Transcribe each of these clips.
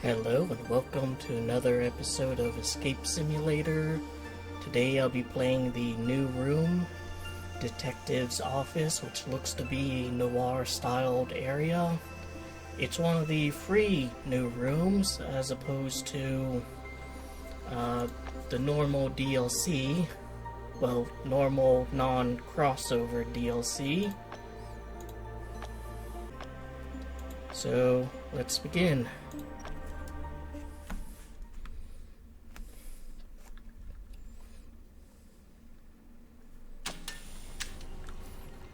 Hello and welcome to another episode of Escape Simulator. Today I'll be playing the New Room Detective's Office, which looks to be a noir-styled area. It's one of the free new rooms as opposed to the normal DLC. Well, normal non-crossover DLC. So, let's begin.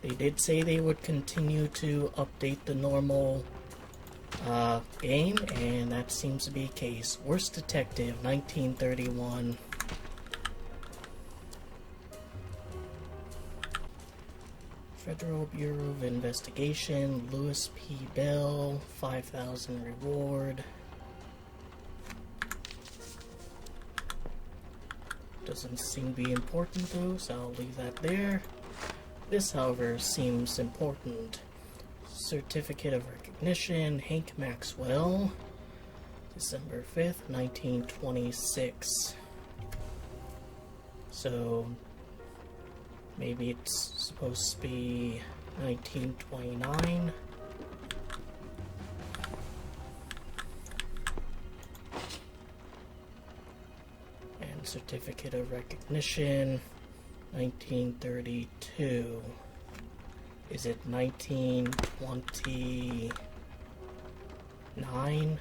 They did say they would continue to update the normal game, and that seems to be the case. Worst Detective, 1931. Federal Bureau of Investigation, Louis P. Bell, 5,000 reward. Doesn't seem to be important though, so I'll leave that there. This, however, seems important. Certificate of Recognition, Hank Maxwell, December 5th, 1926. So, maybe it's supposed to be 1929. And Certificate of Recognition, 1932. Is it 1929?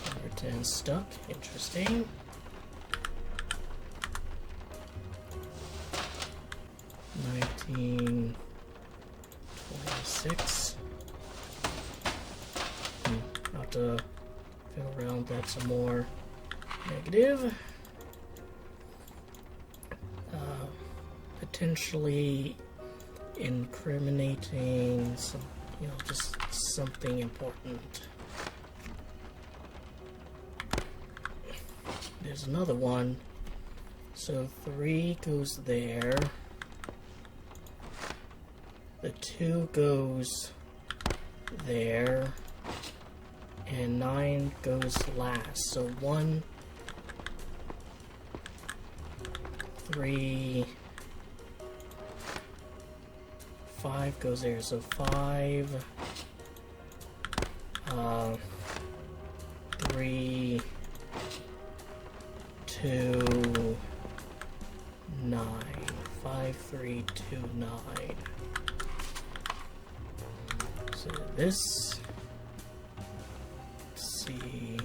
Number 10 stuck. Interesting. Nineteen 26. Have to fill around that some more. Negative. Potentially incriminating some, just something important. There's another one. So 3 goes there. The 2 goes there, and 9 goes last. So 1, 3, 5 goes there. So 5, 3, 2, 9. 5, 3, 2, 9. So this, let's see,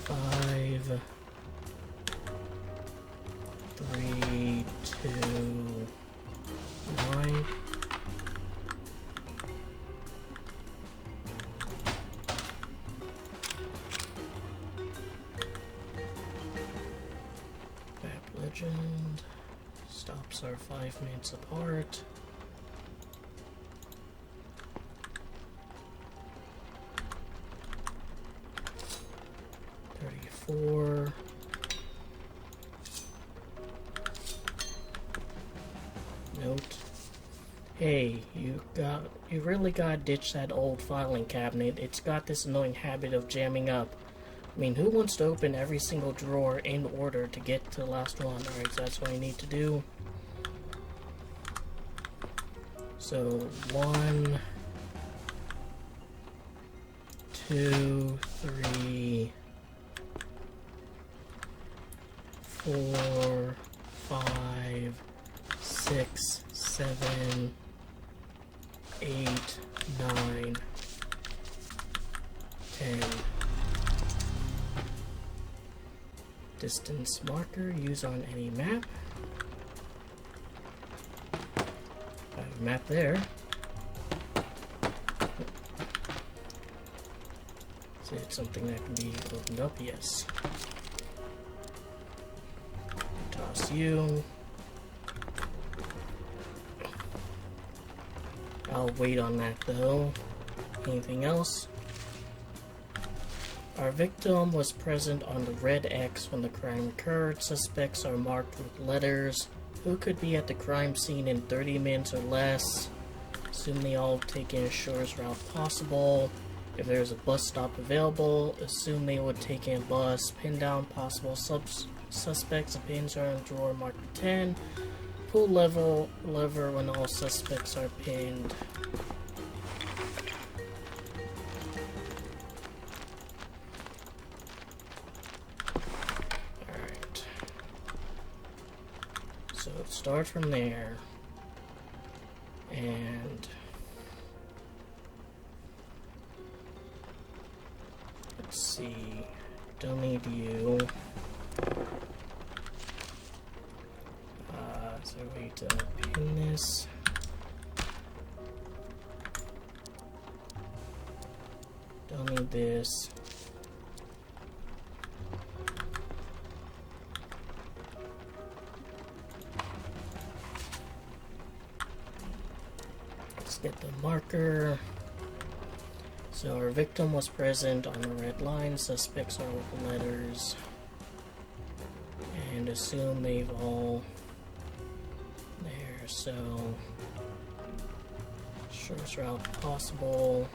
5, 3, 2, 9. Map Legend. Stops are 5 minutes apart. 34. Note. Hey, you really gotta ditch that old filing cabinet. It's got this annoying habit of jamming up. I mean, who wants to open every single drawer in order to get to the last one? Alright, so that's what I need to do. So, 1, 2, 3, 4, 5, 6, 7, 8, 9, 10. Distance marker, use on any map. I have a map there. Is it something that can be opened up? Yes. Toss you. I'll wait on that though. Anything else? Our victim was present on the red X when the crime occurred. Suspects are marked with letters. Who could be at the crime scene in 30 minutes or less? Assume they all take in the shortest route possible. If there's a bus stop available, assume they would take in a bus. Pin down possible suspects. The pins are in a drawer marked with 10. Pull lever when all suspects are pinned. Alright. So start from there. And let's see. Don't need you. Is there a way to pin this? Don't need this. Let's get the marker. So our victim was present on the red line. Suspects are with letters. And assume they've all there, so shortest route possible.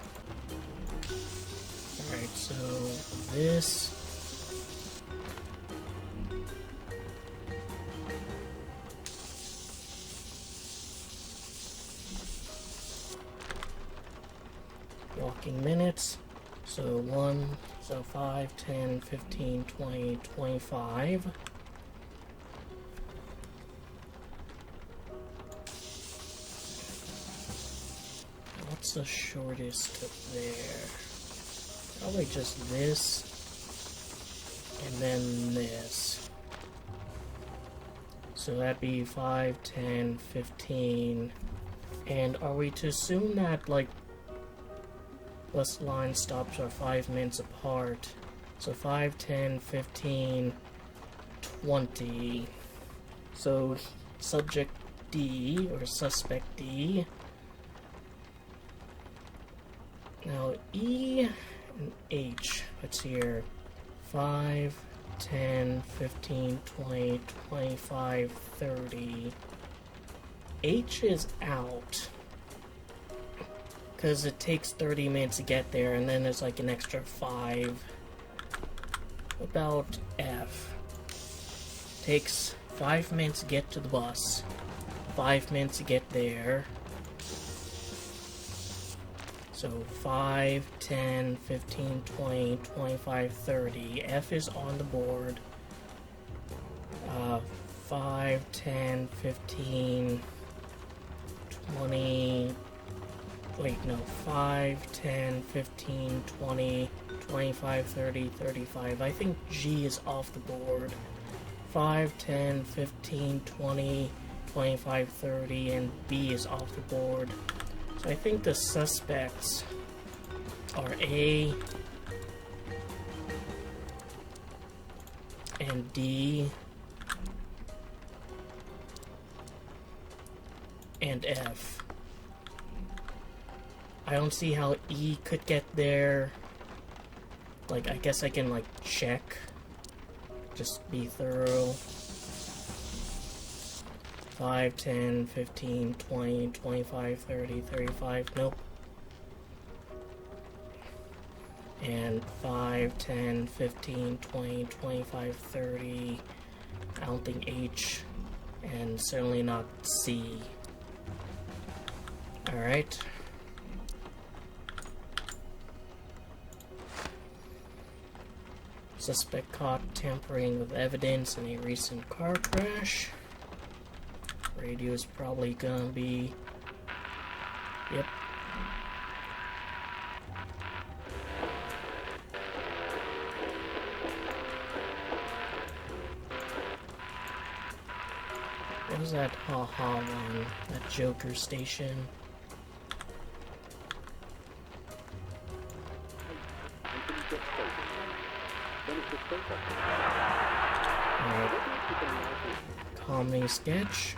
Alright, so this walking minutes, so 5, 10, 15, 20, 25. What's the shortest to there? Probably just this, and then this. So that'd be 5, 10, 15. And are we to assume that, like, bus line stops are 5 minutes apart? So 5, 10, 15, 20. So subject D, or suspect D. Now E and H, what's here? 5, 10, 15, 20, 25, 30. H is out. Because it takes 30 minutes to get there, and then there's like an extra 5. What about F? Takes 5 minutes to get to the bus. 5 minutes to get there. So 5, 10, 15, 20, 25, 30. F is on the board. 5, 10, 15, 20... Wait, no. 5, 10, 15, 20, 25, 30, 35. I think G is off the board. 5, 10, 15, 20, 25, 30, and B is off the board. So I think the suspects are A and D and F. I don't see how E could get there. Like, I guess I can, like, check. Just be thorough. 5, 10, 15, 20, 25, 30, 35, nope. And 5, 10, 15, 20, 25, 30, I don't think H, and certainly not C. Alright. Suspect caught tampering with evidence in a recent car crash. Radio is probably gonna be... Yep. What was that ha-ha one? That Joker station? Alright. Comedy sketch.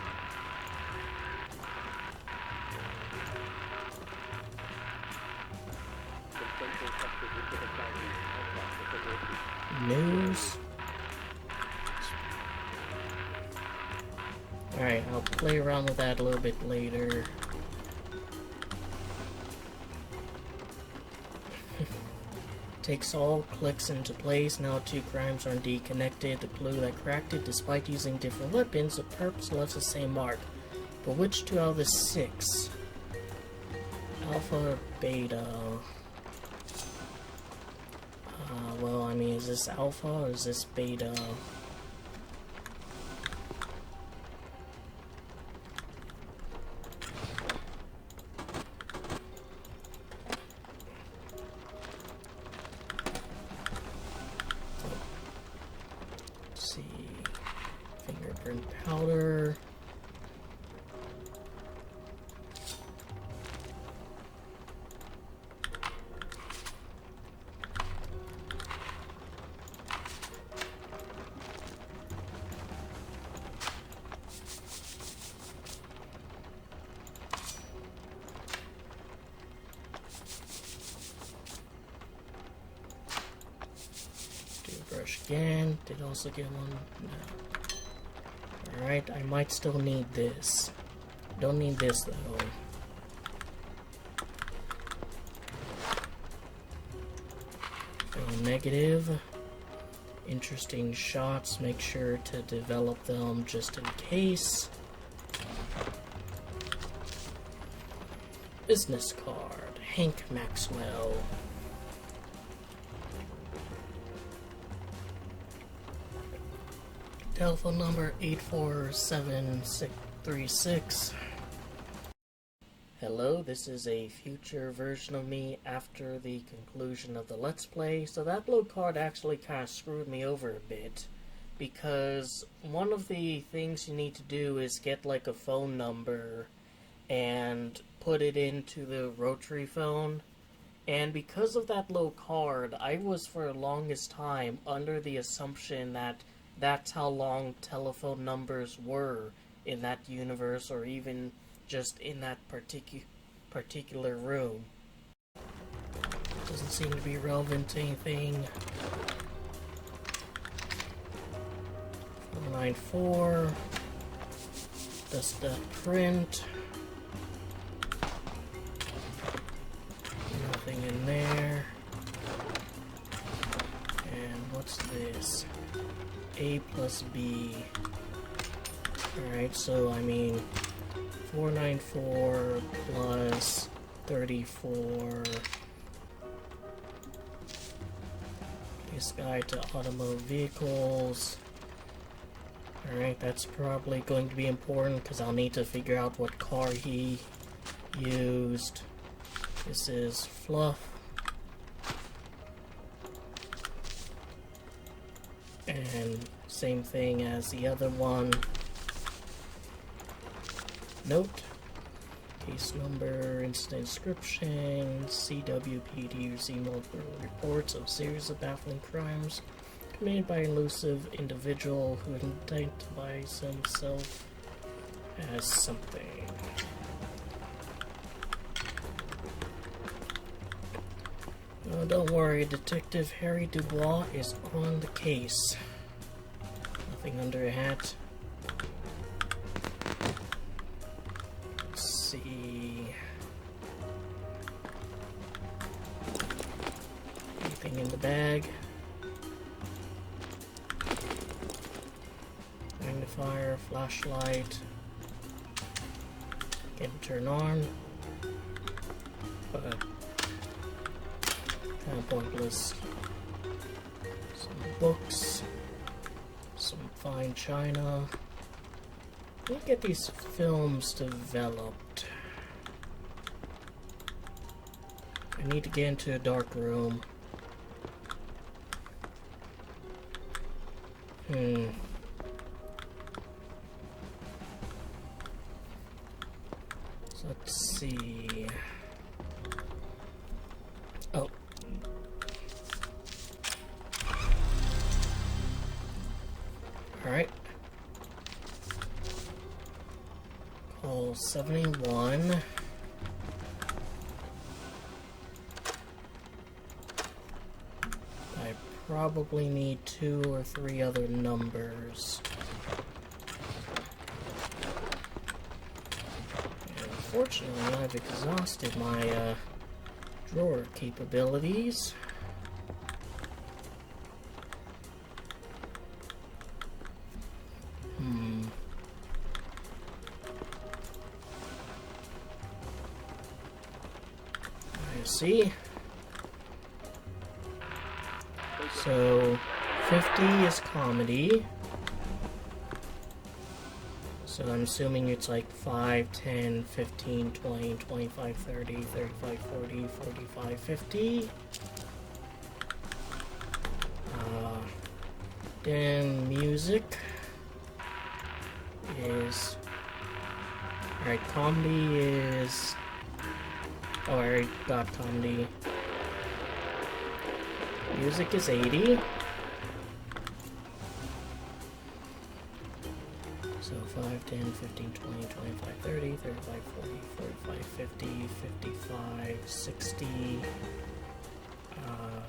news. Alright, I'll play around with that a little bit later. Takes all clicks into place. Now 2 crimes are indeed connected. The clue that cracked it, despite using different weapons, the purpose left the same mark. But which 2 out of the 6? Alpha or beta? Well, I mean, is this alpha or is this beta? Let's see. Fingerprint powder. Brush again. Did also get one? No. Alright, I might still need this. Don't need this though. Fail negative. Interesting shots. Make sure to develop them just in case. Business card. Hank Maxwell. Telephone number 847-636. Hello, this is a future version of me after the conclusion of the Let's Play. So that blue card actually kind of screwed me over a bit, because one of the things you need to do is get like a phone number and put it into the rotary phone. And because of that low card, I was for the longest time under the assumption that that's how long telephone numbers were in that universe, or even just in that particular room. Doesn't seem to be relevant to anything. 494. Does that print? Nothing in there. And what's this? A plus B. Alright, so I mean 494 plus 34. This guy to automotive vehicles. Alright, that's probably going to be important because I'll need to figure out what car he used. This is Fluff. And same thing as the other one. Note. Case number, incident description, CWPD received multiple reports of series of baffling crimes committed by an elusive individual who identifies himself as something. Oh, don't worry, Detective Harry Dubois is on the case. Nothing under a hat. Let's see. Anything in the bag? Magnifier, flashlight. Can't turn on. But kind of pointless. Some books. Some fine china. Let me get these films developed. I need to get into a dark room. So let's see. Oh. Alright. Call 71. I probably need 2 or 3 other numbers. And unfortunately, I've exhausted my drawer capabilities. I see. So, 50 is comedy. So I'm assuming it's like 5, 10, 15, 20, 25, 30, 35, 40, 45, 50. Then music is... Alright, comedy is... Oh, I already got comedy. Music is 80. So 5, 10, 15, 20, 25, 30, 35, 40, 45, 50, 55, 60,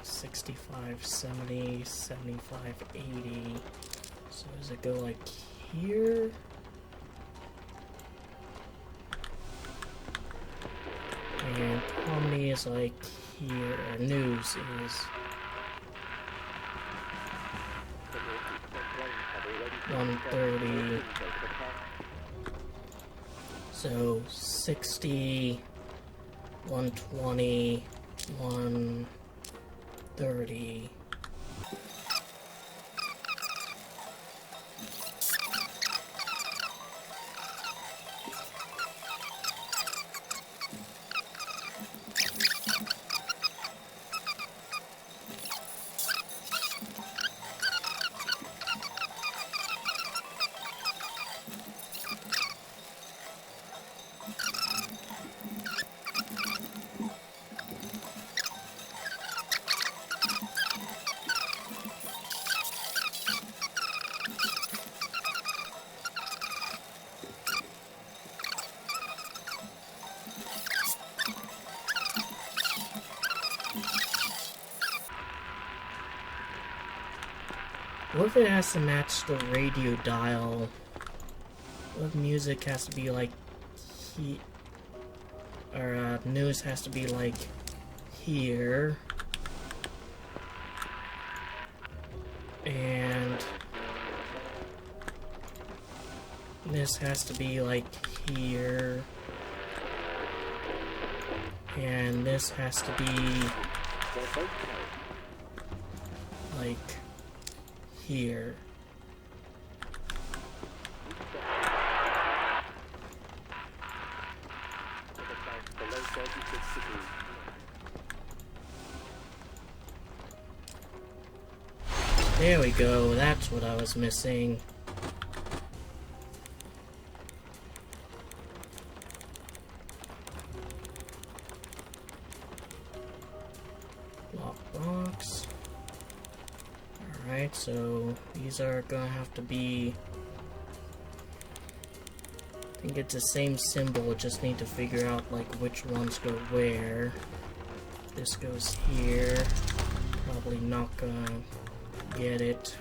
65, 70, 75, 80. So does it go like here? And comedy is like here, or news is 130. So 60, 120, 130. What if it has to match the radio dial? What if music has to be like or news has to be like here, and this has to be like here, and this has to be like here. There we go, that's what I was missing. Lockbox. Alright, so these are gonna have to be... I think it's the same symbol, just need to figure out like which ones go where. This goes here. Probably not gonna get it.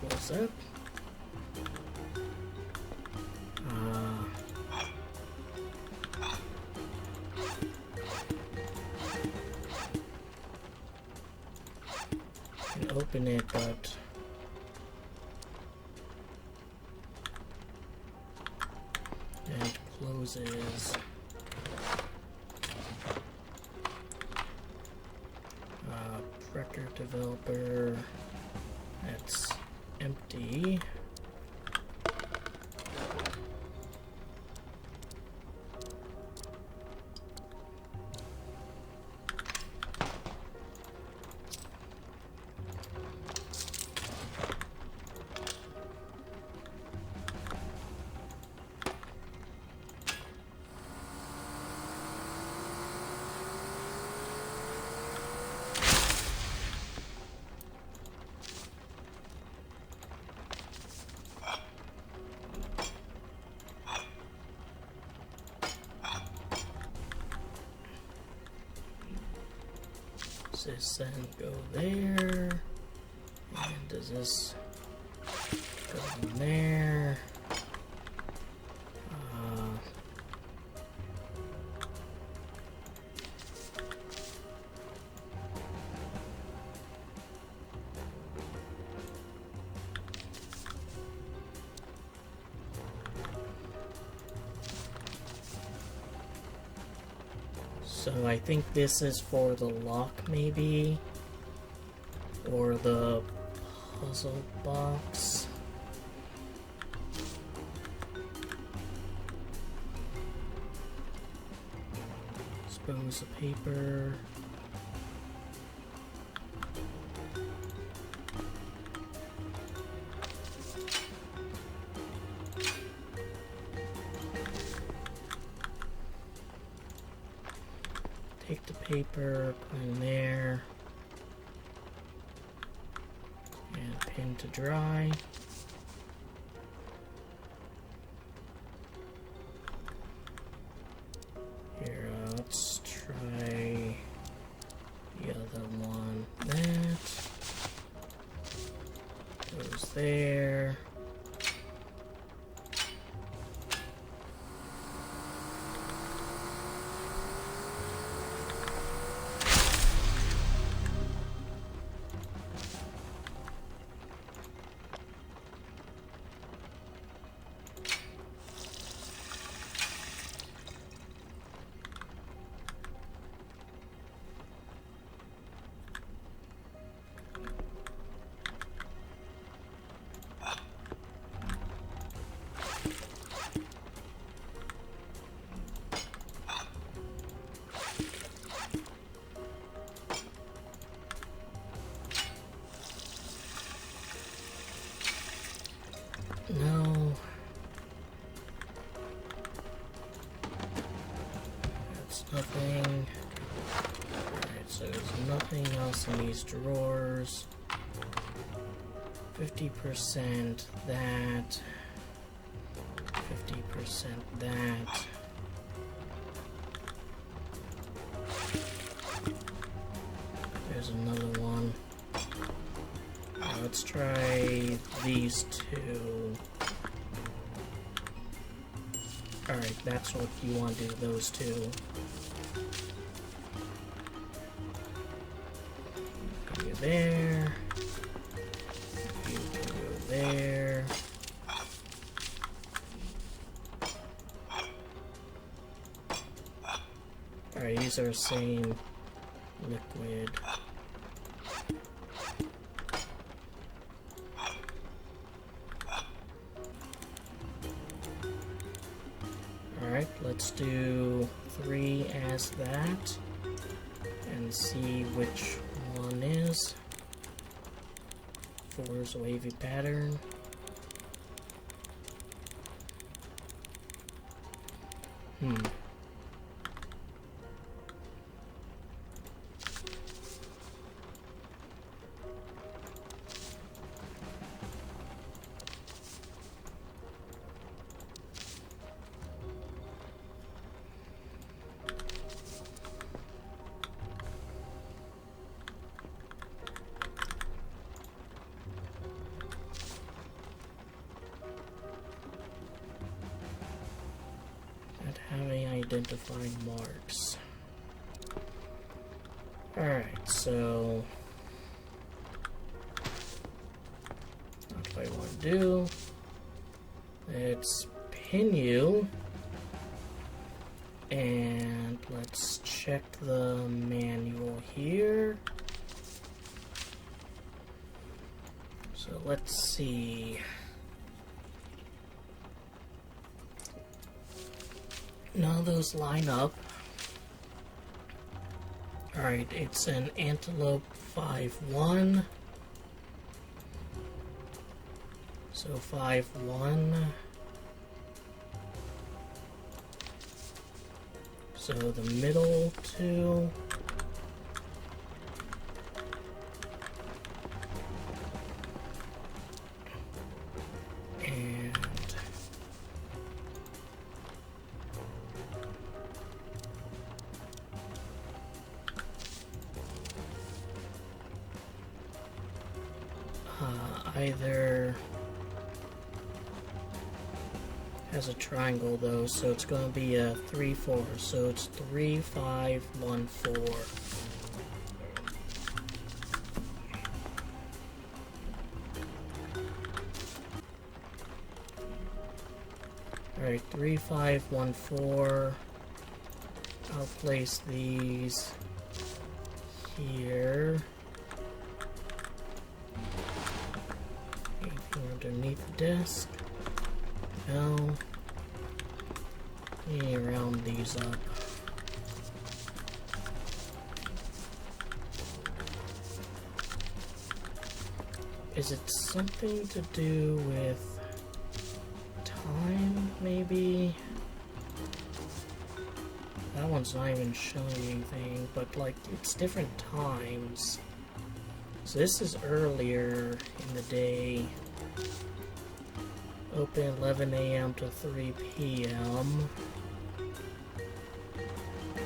What's up? Can open it, but and it closes. Record developer. That's empty. Does this then go there? And does this go in there? So I think this is for the lock, maybe, or the puzzle box. Suppose the paper. Take the paper, put in there, and pin to dry. Here, let's try the other one. That goes there. No. That's nothing. Alright, so there's nothing else in these drawers. 50% that. 50% that. There's another one. Let's try these two. Alright, that's what you want to do, those two. Go there. You can go there. Alright, these are the same liquid. Alright, let's do 3 as that and see which one is. 4 is a wavy pattern. Having identified marks. Alright, so what I want to do, let's pin you and let's check the manual here. So let's see. None of those line up. Alright, it's an Antelope 5-1. So 5-1. So the middle two. either has a triangle though, so it's going to be a 3-4. So it's 3, 5, 1, 4. Alright, 3, 5, 1, 4. I'll place these here. Anything underneath the desk? No. Let me round these up. Is it something to do with time, maybe? That one's not even showing anything, but like, it's different times. So this is earlier in the day. Open 11 a.m. to 3 p.m.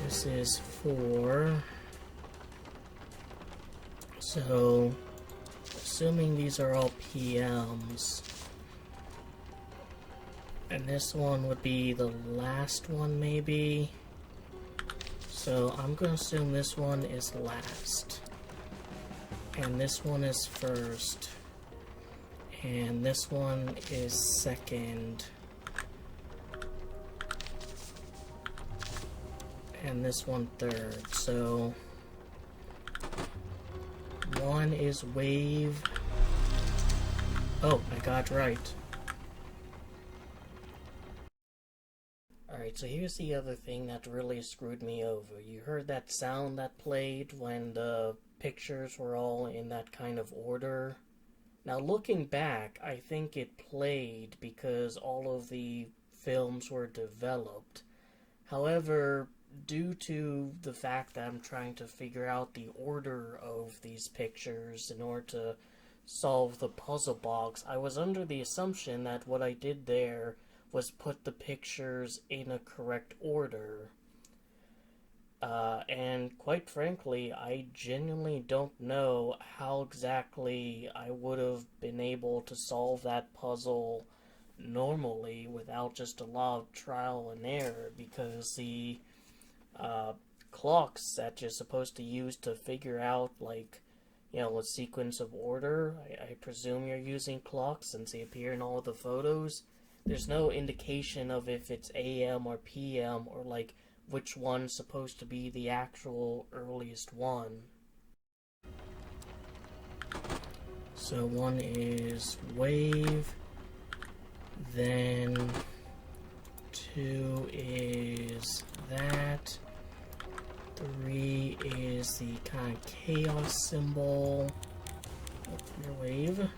This is 4. So, assuming these are all PMs. And this one would be the last one, maybe. So, I'm going to assume this one is last. And this one is first. And this one is second. And this one third. So 1 is wave. Oh, I got it right. Alright, so here's the other thing that really screwed me over. You heard that sound that played when the pictures were all in that kind of order? Now, looking back, I think it played because all of the films were developed. However, due to the fact that I'm trying to figure out the order of these pictures in order to solve the puzzle box, I was under the assumption that what I did there was put the pictures in a correct order. And quite frankly, I genuinely don't know how exactly I would have been able to solve that puzzle normally without just a lot of trial and error, because the clocks that you're supposed to use to figure out, like, you know, a sequence of order, I presume you're using clocks since they appear in all the photos. There's no indication of if it's AM or PM or like which one's supposed to be the actual earliest one. So 1 is wave, then 2 is that, 3 is the kind of chaos symbol of your wave,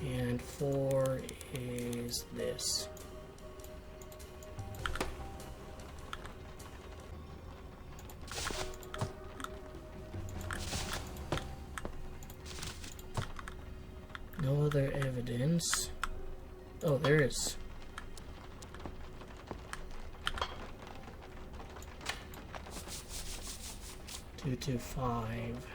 and 4 is this. No other evidence. Oh, there is. Two to 5.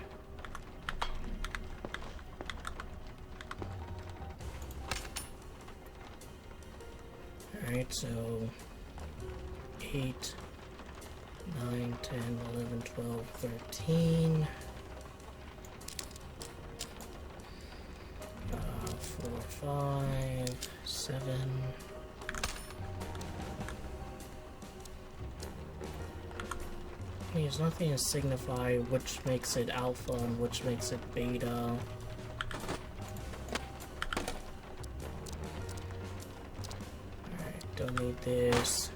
Alright, so 8, 9, 10, 11, 12, 13. 4, 5, 7. There's nothing to signify which makes it alpha and which makes it beta. Alright, don't need this.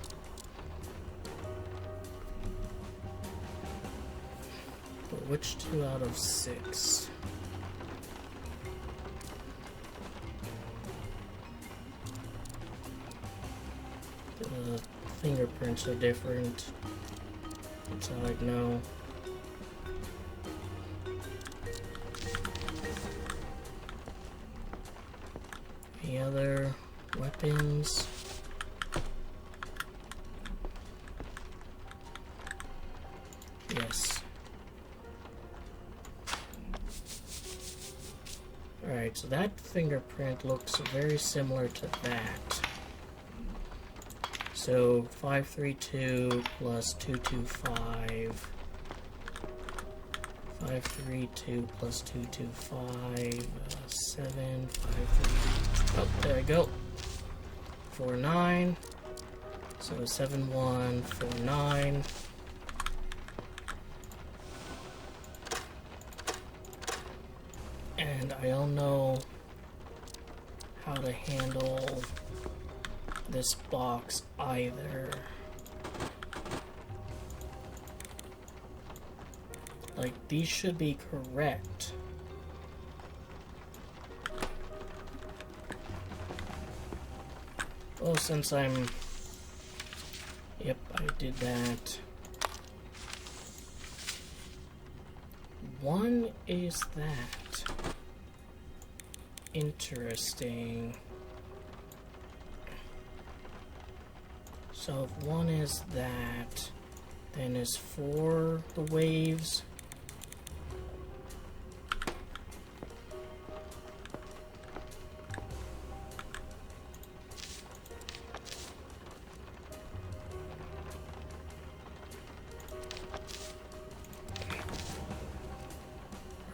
But which 2 out of 6? The fingerprints are different. That's how I'd know. Any other weapons? Yes. Alright, so that fingerprint looks very similar to that. So 532 plus 225. 532 plus 225, 7, 5, 3. Oh, there we go. 49. So 7149. And I don't know how to handle this box either. Like, these should be correct. Oh, since I'm... Yep, I did that. One is that. Interesting. So if one is that, then is 4 the waves?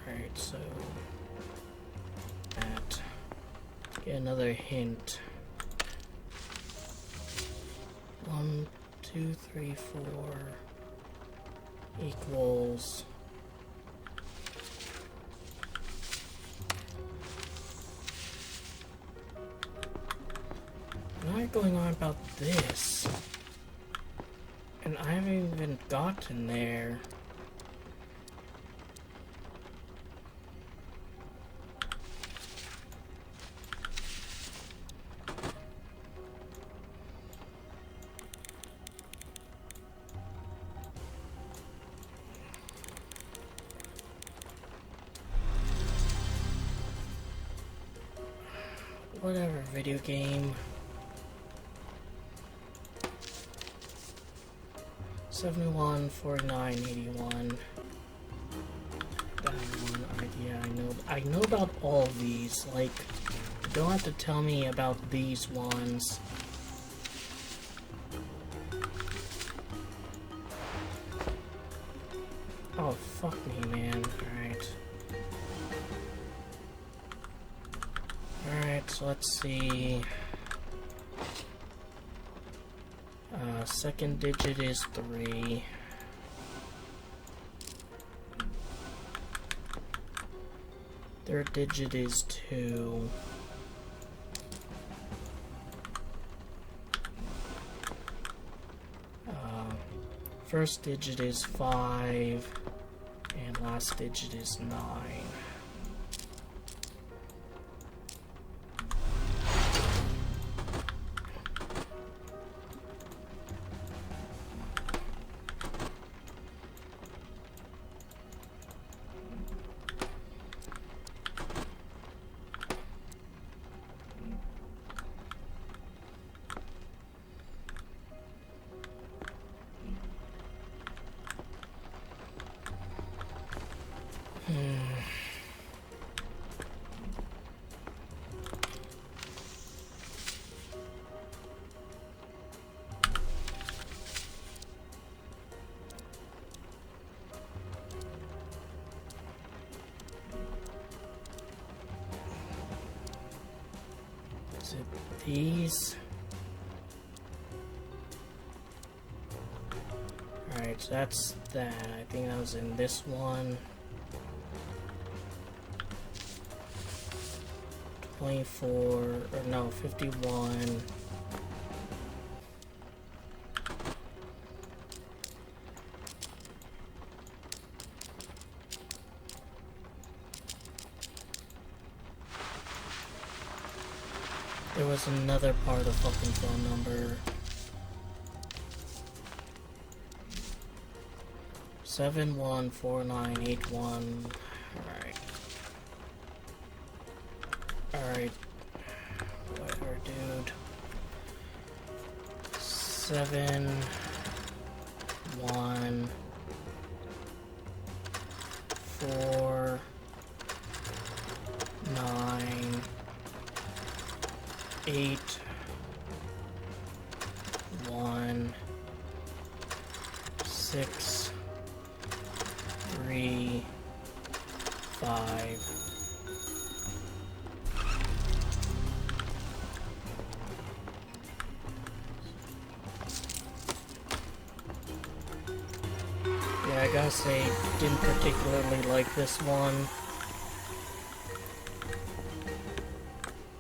Alright, so that. Get another hint. 1, 2, 3, 4 equals not going on about this, and I haven't even gotten there. Whatever, video game. 71, 49, 81. That one idea I know about all of these. Like, you don't have to tell me about these ones. Oh, fuck me, man. Alright. Alright, so let's see. Second digit is 3. Third digit is 2. First digit is 5. And last digit is 9. Is it these? Alright, so that's that. I think that was in this one. 24, or no, 51. There was another part of fucking phone number. 714981. Alright. Alright. Whatever, dude. 7 1 4 9 8, 1, 6, 3, 5. Yeah, I gotta say, didn't particularly like this one.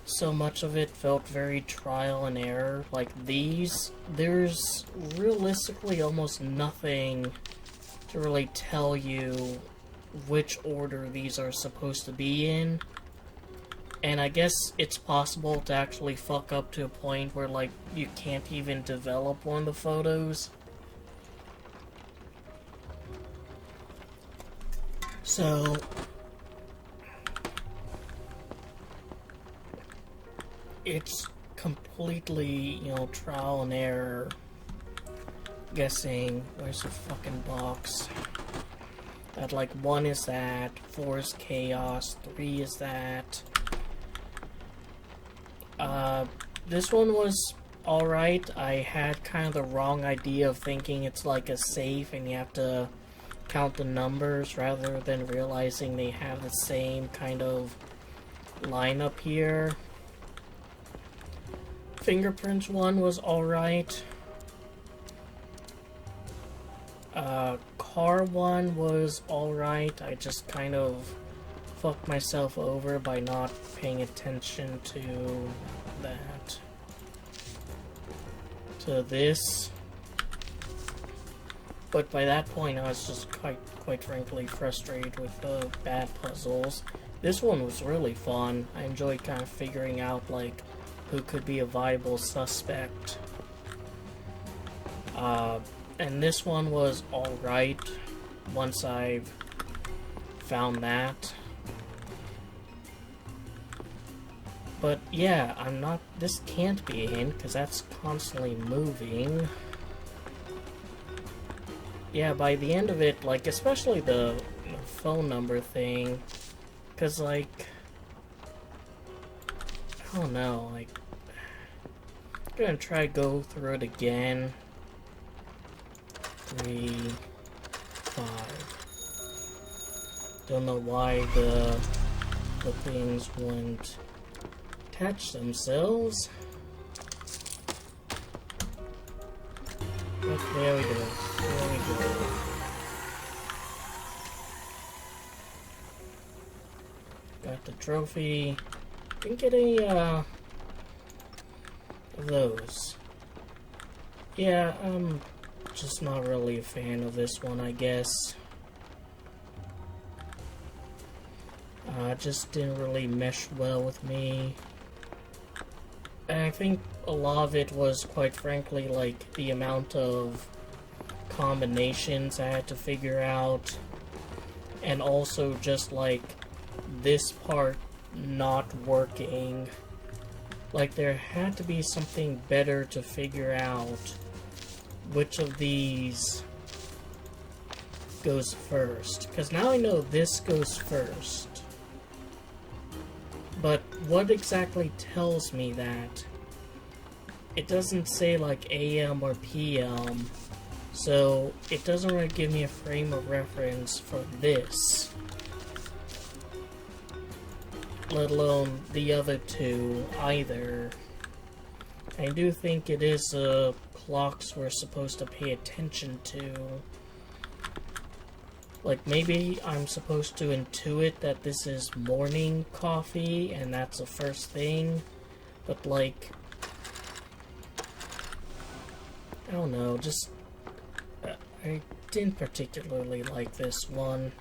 So much of it felt very trial and error. Like these, there's realistically almost nothing to really tell you which order these are supposed to be in. And I guess it's possible to actually fuck up to a point where, like, you can't even develop one of the photos. So it's completely, trial and error. Guessing, where's the fucking box? That, like, 1 is that, 4 is chaos, 3 is that. This one was alright. I had kind of the wrong idea of thinking it's like a safe and you have to count the numbers rather than realizing they have the same kind of lineup here. Fingerprints one was alright. Car one was alright. I just kind of fucked myself over by not paying attention to that. To this. But by that point I was just quite frankly frustrated with the bad puzzles. This one was really fun. I enjoyed kind of figuring out, like, who could be a viable suspect. And this one was alright once I've found that. But yeah, this can't be a hint because that's constantly moving. Yeah, by the end of it, like, especially the phone number thing, because, like, I don't know, like, I'm gonna try to go through it again. 3, 5. Don't know why the things wouldn't attach themselves. But there we go. There we go. Got the trophy. Didn't get any of those. Yeah, I'm just not really a fan of this one, I guess. Just didn't really mesh well with me. And I think a lot of it was, quite frankly, like, the amount of combinations I had to figure out. And also just, like, this part not working. Like, there had to be something better to figure out which of these goes first. Because now I know this goes first. But what exactly tells me that? It doesn't say, like, AM or PM. So it doesn't really give me a frame of reference for this. Let alone the other two either. I do think it is clocks we're supposed to pay attention to. Like, maybe I'm supposed to intuit that this is morning coffee and that's the first thing. But, like, I don't know, just I didn't particularly like this one.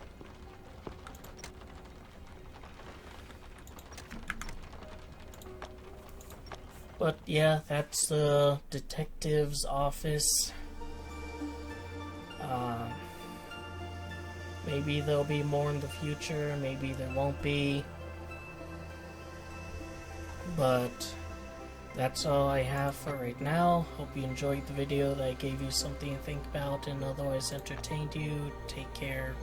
But yeah, that's the detective's office. Maybe there'll be more in the future, maybe there won't be. But that's all I have for right now. Hope you enjoyed the video, that I gave you something to think about and otherwise entertained you. Take care.